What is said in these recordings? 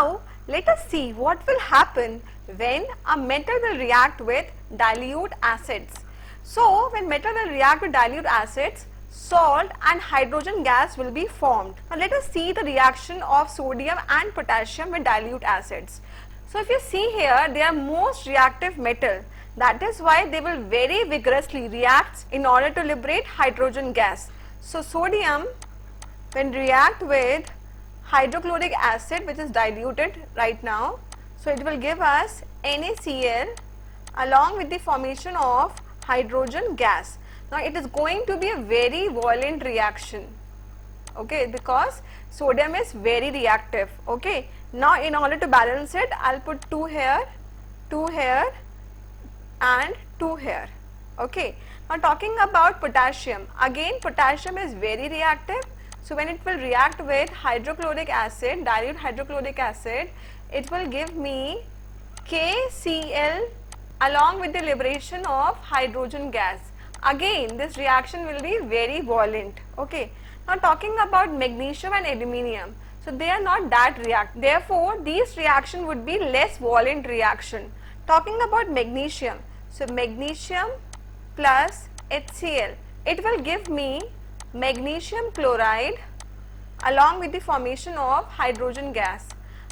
Now let us see what will happen when a metal will react with dilute acids. So when metal will react with dilute acids, salt and hydrogen gas will be formed. Now let us see the reaction of sodium and potassium with dilute acids. So if you see here, they are most reactive metal. That is why they will very vigorously react in order to liberate hydrogen gas. So sodium, when react with hydrochloric acid, which is diluted right now, so it will give us NaCl along with the formation of hydrogen gas. Now it is going to be a very violent reaction, okay, because sodium is very reactive. Okay, now in order to balance it, I'll put 2 here and 2 here. Okay, now talking about potassium, again potassium is very reactive. So when it will react with hydrochloric acid, dilute hydrochloric acid, it will give me KCl along with the liberation of hydrogen gas. Again this reaction will be very violent. Okay, now talking about magnesium and aluminium, so they are not that reactive, therefore these reaction would be less violent reaction. Talking about magnesium, so magnesium plus HCl, it will give me magnesium chloride along with the formation of hydrogen gas,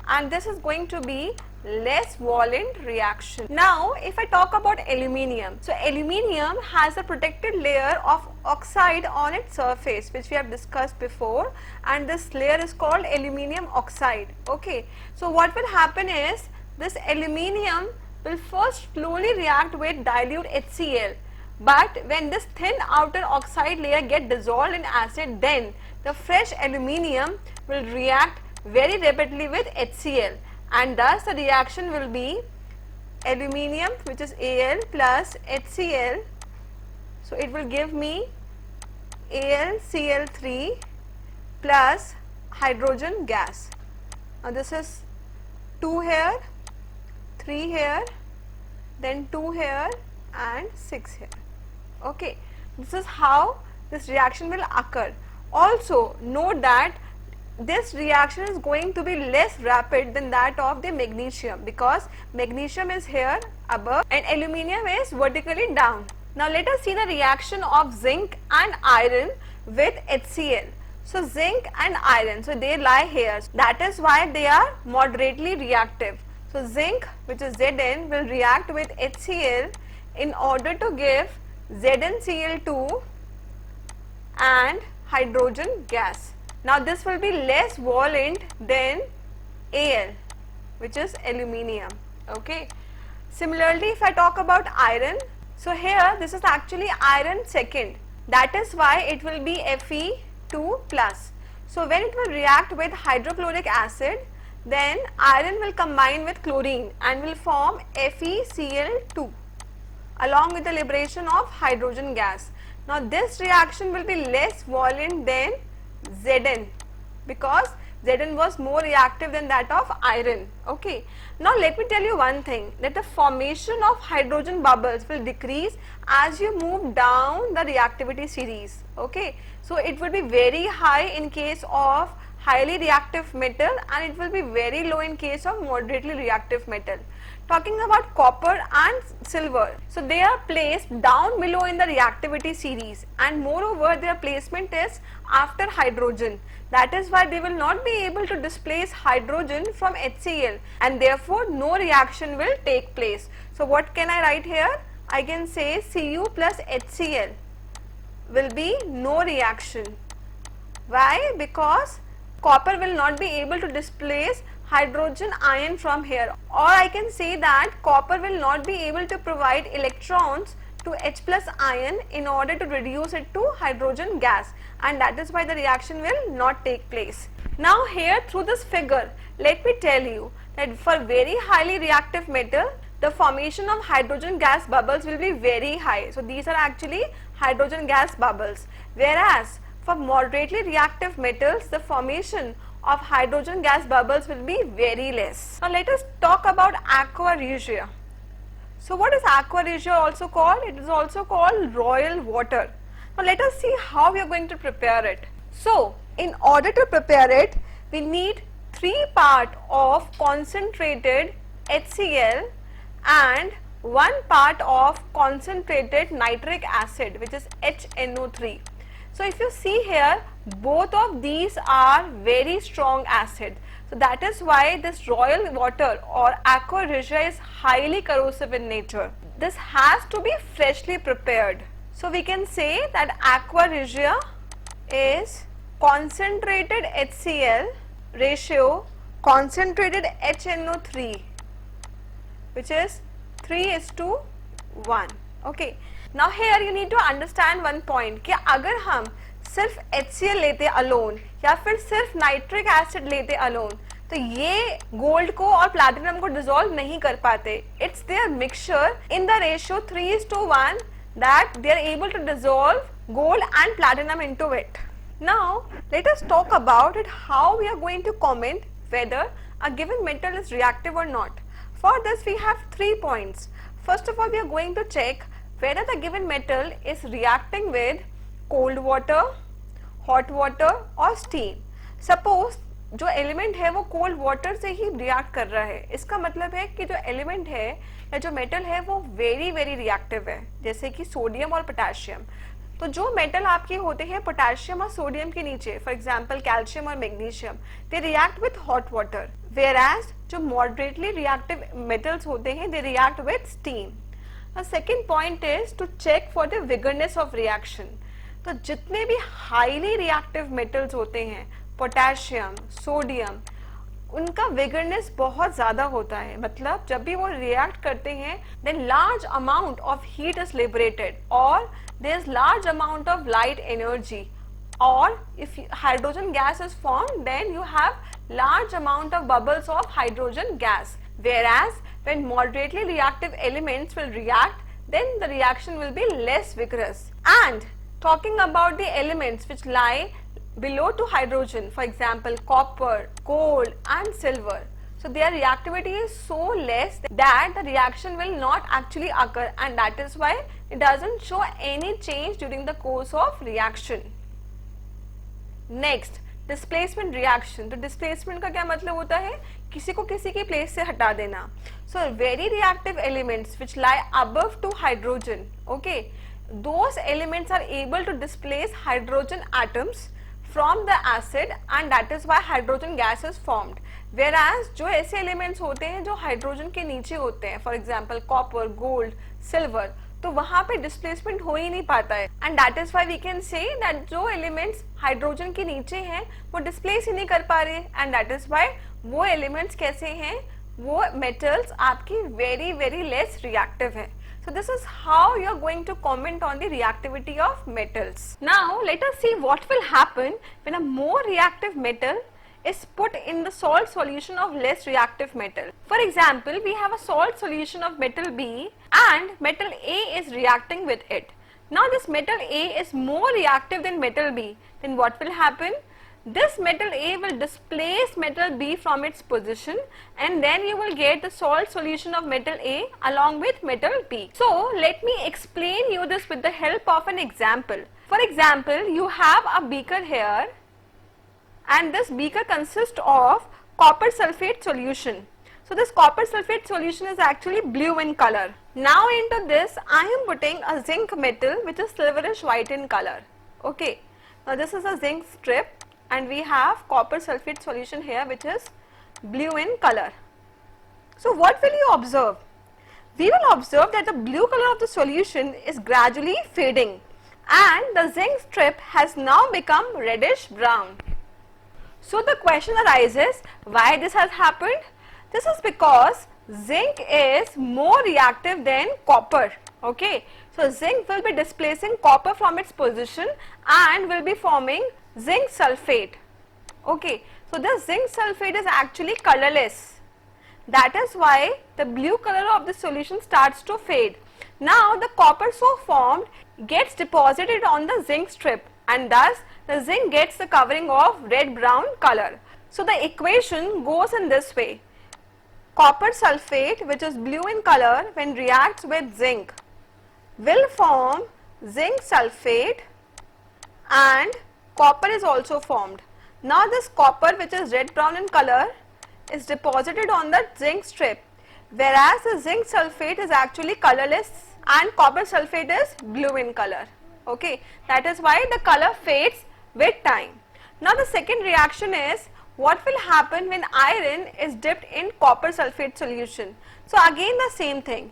and this is going to be less violent reaction. Now if I talk about aluminium, so aluminium has a protected layer of oxide on its surface, which we have discussed before, and this layer is called aluminium oxide. Okay, so what will happen is this aluminium will first slowly react with dilute HCl, but when this thin outer oxide layer get dissolved in acid, then the fresh aluminium will react very rapidly with HCl, and thus the reaction will be aluminium, which is Al, plus HCl, so it will give me AlCl3 plus hydrogen gas. Now this is 2 here, 3 here, then 2 here and 6 here. Okay, this is how this reaction will occur. Also note that this reaction is going to be less rapid than that of the magnesium, because magnesium is here above and aluminium is vertically down. Now let us see the reaction of zinc and iron with HCl. So zinc and iron, so they lie here, that is why they are moderately reactive. So zinc, which is Zn, will react with HCl in order to give ZnCl2 and hydrogen gas. Now this will be less violent than Al, which is aluminium. Okay, similarly if I talk about iron, so here this is actually iron second, that is why it will be Fe2 plus. So when it will react with hydrochloric acid, then iron will combine with chlorine and will form FeCl2 along with the liberation of hydrogen gas. Now this reaction will be less violent than Zn, because Zn was more reactive than that of iron. Okay, now let me tell you one thing, that the formation of hydrogen bubbles will decrease as you move down the reactivity series. Okay, so it will be very high in case of highly reactive metal and it will be very low in case of moderately reactive metal. Talking about copper and silver, so they are placed down below in the reactivity series, and moreover their placement is after hydrogen. That is why they will not be able to displace hydrogen from HCl, and therefore no reaction will take place. So what can I write here? I can say Cu plus HCl will be no reaction. Why? Because copper will not be able to displace hydrogen ion from here, or I can say that copper will not be able to provide electrons to H plus ion in order to reduce it to hydrogen gas, and that is why the reaction will not take place. Now here through this figure, let me tell you that for very highly reactive metal, the formation of hydrogen gas bubbles will be very high. So these are actually hydrogen gas bubbles, whereas for moderately reactive metals, the formation of hydrogen gas bubbles will be very less. Now let us talk about aqua regia. So what is aqua regia also called? It is also called royal water. Now let us see how we are going to prepare it. So in order to prepare it, we need 3 part of concentrated HCl and 1 part of concentrated nitric acid, which is HNO3. So if you see here, both of these are very strong acid. So that is why this royal water or aqua regia is highly corrosive in nature. This has to be freshly prepared. So we can say that aqua regia is concentrated HCl ratio concentrated HNO3, which is 3:1. Okay. Now here you need to understand one point कि अगर हम सिर्फ HCl लेते alone या फिर सिर्फ nitric acid लेते alone तो ये गोल्ड को और प्लैटिनम को डिसॉल्व नहीं कर पाते. It's their mixture in the ratio 3:1 that they are able to dissolve gold and platinum into it. Now let us talk about it, how we are going to comment whether a given metal is reactive or not. For this we have 3 points. First of all, we are going to check whether the given metal is reacting with cold water, hot water or steam. Suppose जो element है वो cold water से ही react कर रहा है, इसका मतलब है कि जो एलिमेंट है या जो मेटल है वो वेरी वेरी रिएक्टिव है, जैसे कि सोडियम और पोटेशियम. तो जो मेटल आपके होते हैं पोटेशियम और सोडियम के नीचे, फॉर एग्जांपल कैल्शियम और magnesium, they react with hot water, whereas जो मॉडरेटली रिएक्टिव मेटल्स होते हैं they react with steam. The second point is to check for the vigorousness of reaction. तो जितने भी हाईली रिएक्टिव मेटल्स होते हैं, potassium, sodium, उनका विगरनेस बहुत ज्यादा होता है. मतलब जब भी वो रिएक्ट करते हैं then large amount of heat is liberated और there is large amount of light energy, और if hydrogen gas is formed then you have large amount of bubbles of hydrogen gas. Whereas when moderately reactive elements will react, then the reaction will be less vigorous. And talking about the elements which lie below to hydrogen, for example copper, gold and silver, so their reactivity is so less that the reaction will not actually occur, and that is why it doesn't show any change during the course of reaction. Next, displacement reaction. तो displacement का क्या मतलब होता है, किसी को किसी की प्लेस से हटा देना. So very reactive elements which lie above to hydrogen, okay, those elements are able to displace hydrogen atoms from the acid and that is why hydrogen gas is formed. Whereas जो ऐसे elements होते हैं जो hydrogen के नीचे होते हैं, for example copper, gold, silver, तो वहां पे डिस्प्लेसमेंट हो ही नहीं पाता है. And that is why we can say that जो एलिमेंट्स हाइड्रोजन के नीचे हैं वो डिस्प्लेस ही नहीं कर पा रहे, एंड दैट इज व्हाई वो एलिमेंट्स कैसे हैं, वो मेटल्स आपकी वेरी वेरी लेस रिएक्टिव है. So this is how you are going to comment on the reactivity of metals. Now let us see what will happen when a more reactive metal is put in the salt solution of less reactive metal. For example, we have a salt solution of metal B and metal A is reacting with it. Now this metal A is more reactive than metal B. Then what will happen? This metal A will displace metal B from its position, and then you will get the salt solution of metal A along with metal B. So let me explain you this with the help of an example. For example, you have a beaker here, and this beaker consists of copper sulfate solution. So this copper sulfate solution is actually blue in color. Now into this I am putting a zinc metal which is silverish white in color. Okay, now this is a zinc strip and we have copper sulfate solution here which is blue in color. So what will you observe? We will observe that the blue color of the solution is gradually fading and the zinc strip has now become reddish brown. So the question arises, why this has happened? This is because zinc is more reactive than copper. Okay, so zinc will be displacing copper from its position and will be forming zinc sulfate. Okay, so this zinc sulfate is actually colorless. That is why the blue color of the solution starts to fade. Now the copper so formed gets deposited on the zinc strip and thus the zinc gets the covering of red brown color. So the equation goes in this way. Copper sulfate, which is blue in color, when reacts with zinc will form zinc sulfate and copper is also formed. Now this copper, which is red brown in color, is deposited on the zinc strip, whereas the zinc sulfate is actually colorless and copper sulfate is blue in color. Okay, that is why the color fades with time. Now the second reaction is what will happen when iron is dipped in copper sulfate solution. So again the same thing,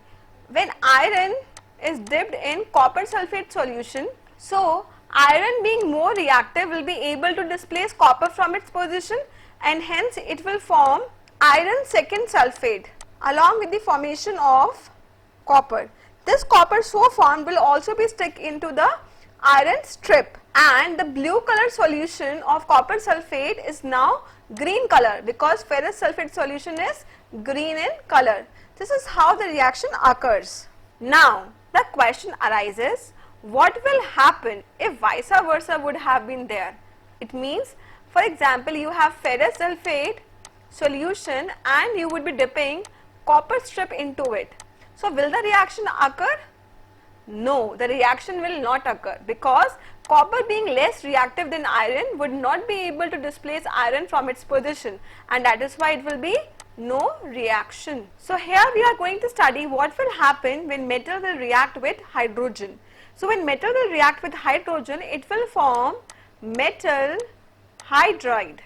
when iron is dipped in copper sulfate solution, so iron being more reactive will be able to displace copper from its position, and hence it will form iron second sulfate along with the formation of copper. This copper so formed will also be stuck into the iron strip, and the blue color solution of copper sulfate is now green color because ferrous sulfate solution is green in color. This is how the reaction occurs. Now the question arises, what will happen if vice versa would have been there? It means, for example, you have ferrous sulfate solution and you would be dipping copper strip into it. So will the reaction occur? No, the reaction will not occur because copper being less reactive than iron would not be able to displace iron from its position, and that is why it will be no reaction. So here we are going to study what will happen when metal will react with hydrogen. So when metal will react with hydrogen, it will form metal hydride.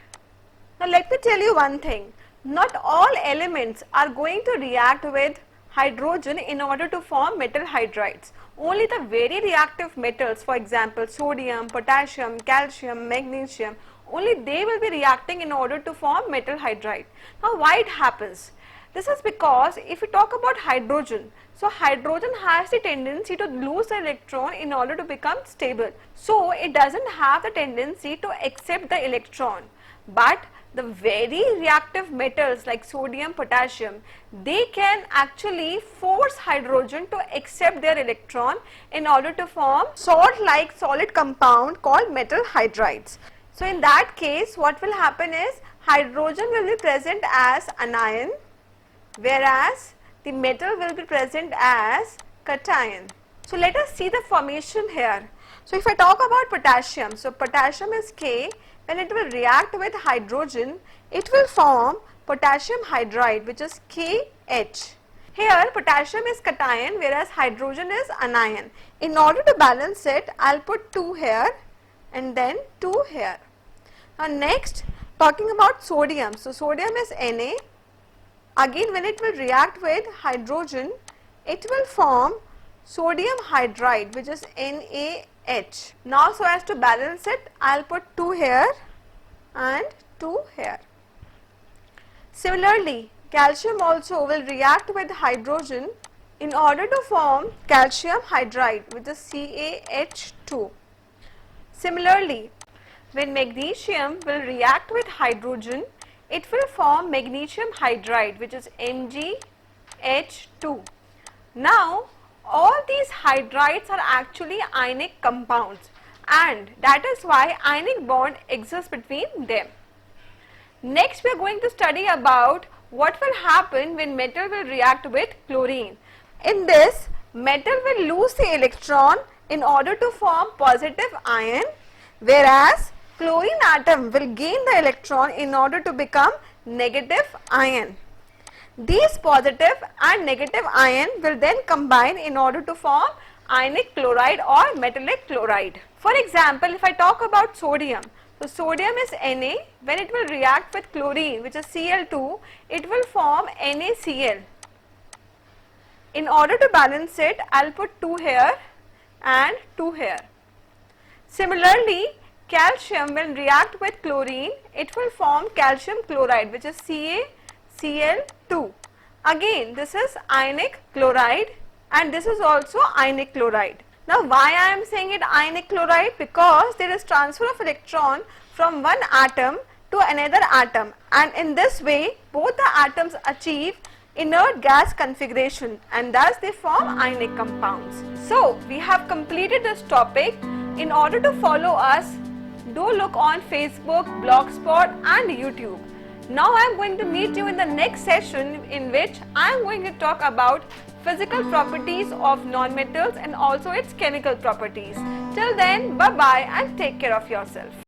Now let me tell you one thing, not all elements are going to react with hydrogen in order to form metal hydrides. Only the very reactive metals, for example sodium, potassium, calcium, magnesium, only they will be reacting in order to form metal hydride. Now why it happens? This is because if we talk about hydrogen, so hydrogen has the tendency to lose the electron in order to become stable. So it doesn't have the tendency to accept the electron. But the very reactive metals like sodium, potassium, they can actually force hydrogen to accept their electron in order to form salt-like solid compound called metal hydrides. So in that case, what will happen is hydrogen will be present as anion, whereas the metal will be present as cation. So let us see the formation here. So if I talk about potassium, so potassium is K. When it will react with hydrogen, it will form potassium hydride, which is KH. Here potassium is cation whereas hydrogen is anion. In order to balance it, I will put 2 here and then 2 here. Now next, talking about sodium. So sodium is Na. Again, when it will react with hydrogen, it will form sodium hydride, which is NaH. Now so as to balance it, I will put 2 here and 2 here. Similarly, calcium also will react with hydrogen in order to form calcium hydride, which is CaH2. Similarly, when magnesium will react with hydrogen, it will form magnesium hydride, which is MgH2. Now all these hydrides are actually ionic compounds, and that is why ionic bond exists between them. Next we are going to study about what will happen when metal will react with chlorine. In this, metal will lose the electron in order to form positive ion, whereas chlorine atom will gain the electron in order to become negative ion. These positive and negative ion will then combine in order to form ionic chloride or metallic chloride. For example, if I talk about sodium, so sodium is Na. When it will react with chlorine, which is Cl2, it will form NaCl. In order to balance it, I will put 2 here and 2 here. Similarly, calcium will react with chlorine, it will form calcium chloride, which is CaCl2. Again, this is ionic chloride and this is also ionic chloride. Now why I am saying it ionic chloride? Because there is transfer of electron from one atom to another atom, and in this way both the atoms achieve inert gas configuration and thus they form ionic compounds. So we have completed this topic. In order to follow us, do look on Facebook, Blogspot and YouTube. Now I am going to meet you in the next session, in which I am going to talk about physical properties of non-metals and also its chemical properties. Till then, bye bye and take care of yourself.